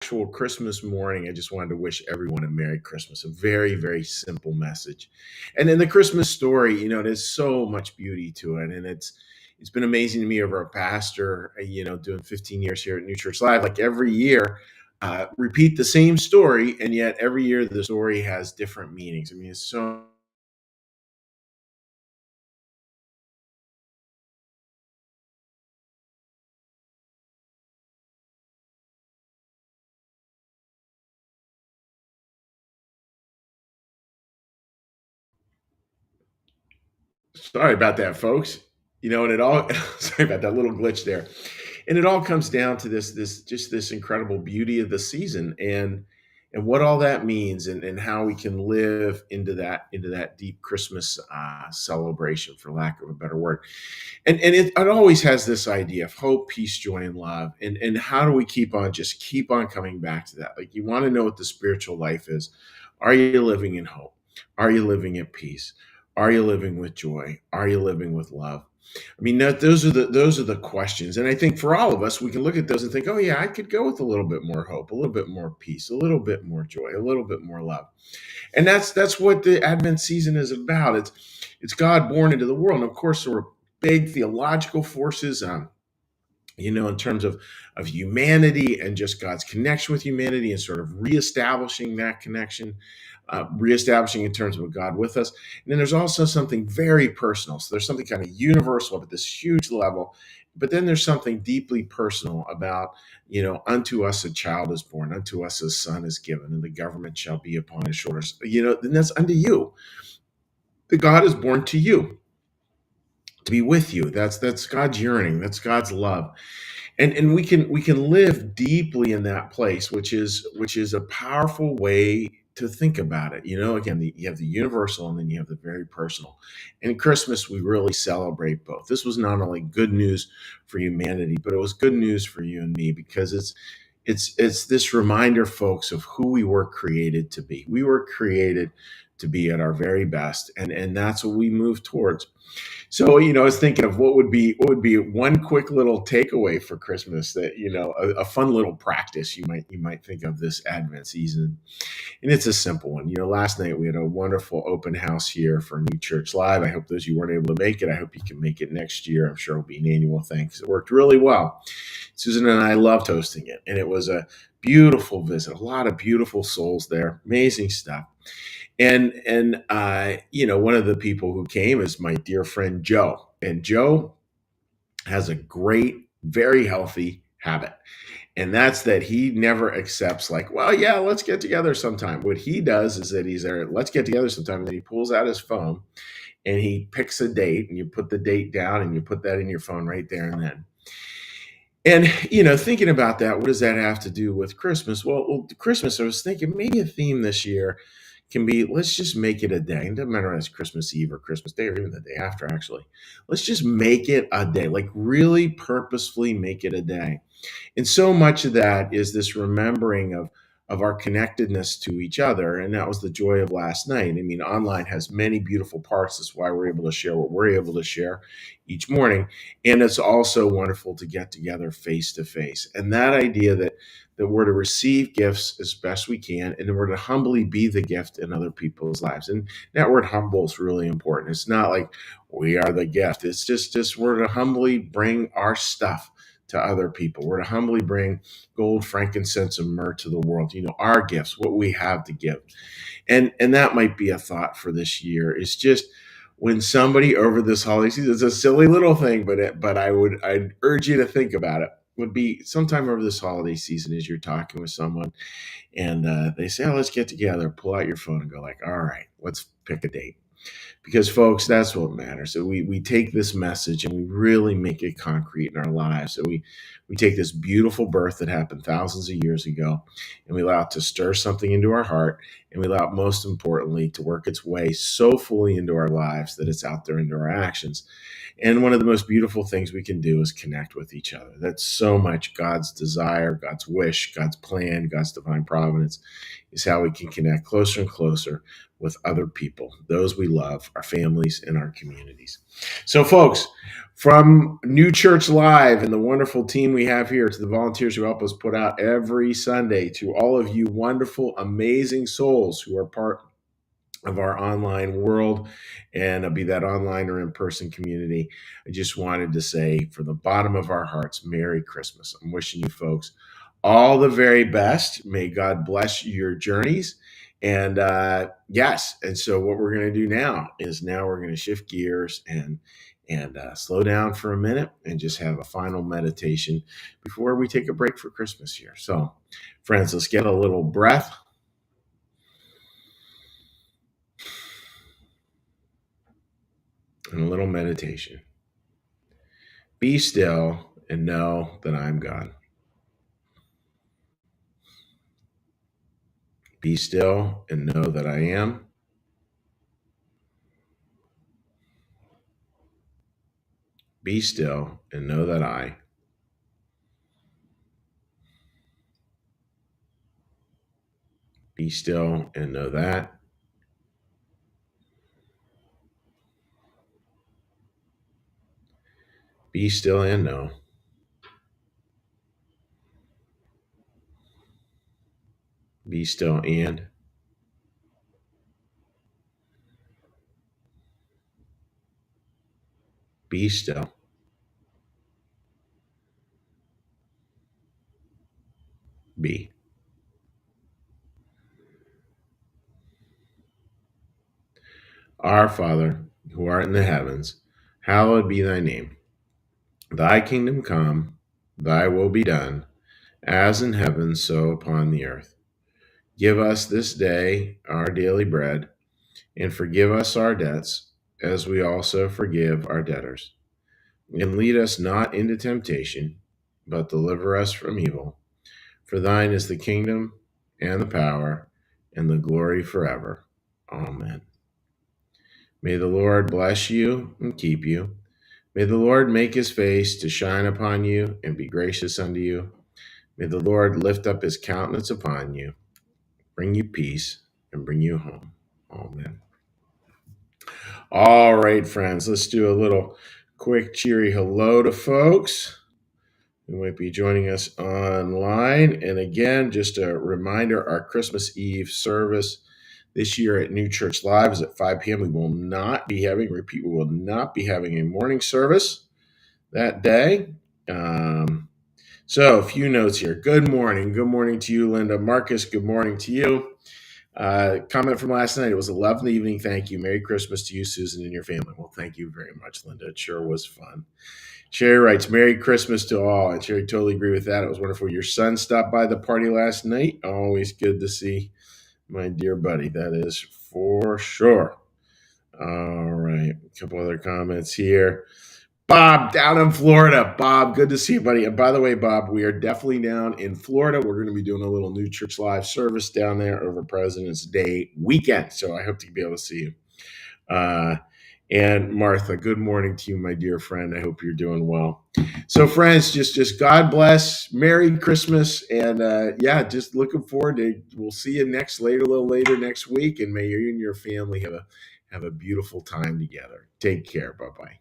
actual Christmas morning, I just wanted to wish everyone a Merry Christmas. A very, very simple message. And then the Christmas story, there's so much beauty to it. And it's been amazing to me over a pastor, doing 15 years here at New Church Live. Like every year, repeat the same story, and yet every year the story has different meanings. I mean, it's so. Sorry about that, folks. And it all sorry about that little glitch there. And it all comes down to this incredible beauty of the season and what all that means and how we can live into that deep Christmas celebration, for lack of a better word. And it always has this idea of hope, peace, joy, and love. And how do we keep on coming back to that? Like, you want to know what the spiritual life is. Are you living in hope? Are you living at peace? Are you living with joy? Are you living with love? I mean, those are the questions, and I think for all of us, we can look at those and think, "Oh yeah, I could go with a little bit more hope, a little bit more peace, a little bit more joy, a little bit more love." And that's what the Advent season is about. It's God born into the world, and of course, there were big theological forces, in terms of humanity and just God's connection with humanity and sort of reestablishing that connection, reestablishing in terms of God with us. And then there's also something very personal. So there's something kind of universal at this huge level, but then there's something deeply personal about, unto us a child is born, unto us a son is given, and the government shall be upon his shoulders. Then that's unto you. The God is born to you, to be with you. That's God's yearning. That's God's love. And we can live deeply in that place, which is a powerful way to think about it. Again, you have the universal and then you have the very personal. And Christmas, we really celebrate both. This was not only good news for humanity, but it was good news for you and me, because it's this reminder, folks, of who we were created to be. We were created to be at our very best, and that's what we move towards. So, I was thinking of what would be one quick little takeaway for Christmas, that, a fun little practice you might think of this Advent season. And it's a simple one. Last night we had a wonderful open house here for New Church Live. I hope those of you weren't able to make it, I hope you can make it next year. I'm sure it'll be an annual thing, 'cause it worked really well. Susan and I loved hosting it, and it was a beautiful visit. A lot of beautiful souls there. Amazing stuff. And one of the people who came is my dear friend Joe. And Joe has a great, very healthy habit. And that's that he never accepts, like, well, yeah, let's get together sometime. What he does is that he's there, let's get together sometime. And then he pulls out his phone and he picks a date, and you put the date down and you put that in your phone right there and then. And, thinking about that, what does that have to do with Christmas? Well, Christmas, I was thinking maybe a theme this year can be, let's just make it a day. It doesn't matter if it's Christmas Eve or Christmas Day or even the day after, actually. Let's just make it a day, like really purposefully make it a day. And so much of that is this remembering of our connectedness to each other. And that was the joy of last night. I mean, online has many beautiful parts. That's why we're able to share what we're able to share each morning. And it's also wonderful to get together face to face. And that idea that we're to receive gifts as best we can, and then we're to humbly be the gift in other people's lives. And that word humble is really important. It's not like we are the gift. It's just we're to humbly bring our stuff to other people. We're to humbly bring gold, frankincense, and myrrh to the world. Our gifts, what we have to give. And that might be a thought for this year. Is just when somebody over this holiday season, it's a silly little thing, but I'd urge you to think about it. Would be sometime over this holiday season, as you're talking with someone, and they say, "Oh, let's get together." Pull out your phone and go, like, "All right, let's pick a date." Because, folks, that's what matters. So we take this message and we really make it concrete in our lives. So we take this beautiful birth that happened thousands of years ago, and we allow it to stir something into our heart, and we allow it, most importantly, to work its way so fully into our lives that it's out there into our actions. And one of the most beautiful things we can do is connect with each other. That's so much God's desire, God's wish, God's plan, God's divine providence is how we can connect closer and closer with other people, those we love, our families, and our communities. So, folks, from New Church Live and the wonderful team we have here, to the volunteers who help us put out every Sunday, to all of you wonderful, amazing souls who are part of our online world, and be that online or in-person community, I just wanted to say from the bottom of our hearts, Merry Christmas. I'm wishing you folks all the very best. May God bless your journeys. And yes, and so what we're going to do now is we're going to shift gears and slow down for a minute and just have a final meditation before we take a break for Christmas here. So, friends, let's get a little breath and a little meditation. Be still and know that I'm God. Be still and know that I am. Be still and know that I. Be still and know that. Be still and know. Be still and. Be still. Be. Our Father, who art in the heavens, hallowed be thy name. Thy kingdom come, thy will be done, as in heaven, so upon the earth. Give us this day our daily bread, and forgive us our debts, as we also forgive our debtors. And lead us not into temptation, but deliver us from evil. For thine is the kingdom, and the power, and the glory forever. Amen. May the Lord bless you and keep you. May the Lord make his face to shine upon you and be gracious unto you. May the Lord lift up his countenance upon you, bring you peace, and bring you home. Amen. All right, friends, let's do a little quick, cheery hello to folks who might be joining us online. And again, just a reminder, our Christmas Eve service this year at New Church Live is at 5 p.m. We will not be having a morning service that day. So a few notes here. Good morning. Good morning to you, Linda. Marcus, good morning to you. Comment from last night. It was a lovely evening. Thank you. Merry Christmas to you, Susan, and your family. Well, thank you very much, Linda. It sure was fun. Sherry writes, Merry Christmas to all. And Sherry, totally agree with that. It was wonderful. Your son stopped by the party last night. Always good to see my dear buddy. That is for sure. All right. A couple other comments here. Bob, down in Florida. Bob, good to see you, buddy. And by the way, Bob, we are definitely down in Florida. We're going to be doing a little New Church Live service down there over President's Day weekend. So I hope to be able to see you. And Martha, good morning to you, my dear friend. I hope you're doing well. So, friends, just God bless. Merry Christmas. And just looking forward to, we'll see you a little later next week. And may you and your family have a beautiful time together. Take care. Bye-bye.